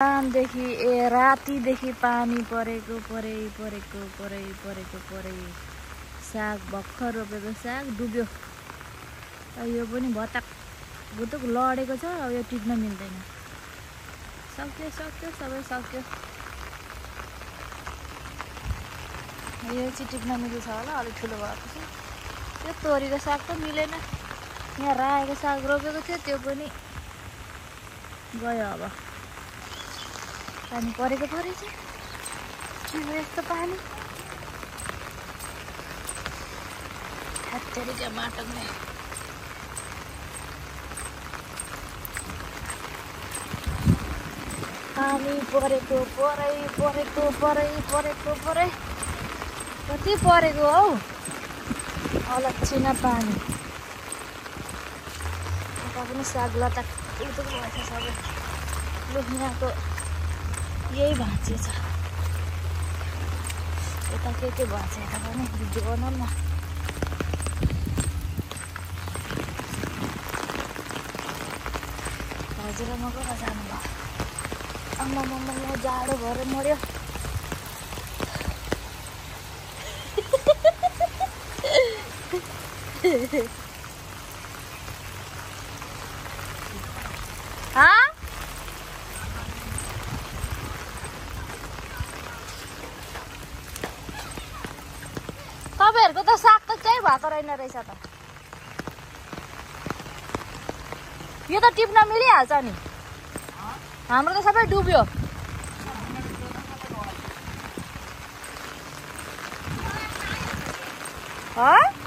देखि रातिदेखि पानी परेको साग भर्खर रोपेको साग डुब्यो। यो पनि भतक भुतुक लडेको छ। अब यो टिप्न मिल्दैन। सक्यो सबै सक्यो। यो चाहिँ टिप्न मिलेछ होला, अलिक ठुलो भएपछि। त्यो तोरीको साग त मिलेन। यहाँ रायोको साग रोपेको थियो, त्यो पनि गयो। अब पानी परेको परेछ। के भयो यस्तो पानी? हत्तेरीका माटोमा पानी परेको परै कति परेको हौ, अलक्षिण पानी। यता पनि साग लता उतुक भएछ सबै। लुखिनाको यही भाँचिएछ। यता के भएछ यता पनि भिडियो बनाउँ न। हजुरआमा कता जानुभयो? आम्मा जाडो भएर मर्यो। तपाईहरुको त साग त केही भएको रहेन रहेछ त। यो त टिप्न मिलिहाल्छ नि। हाम्रो त सबै डुब्यो। ह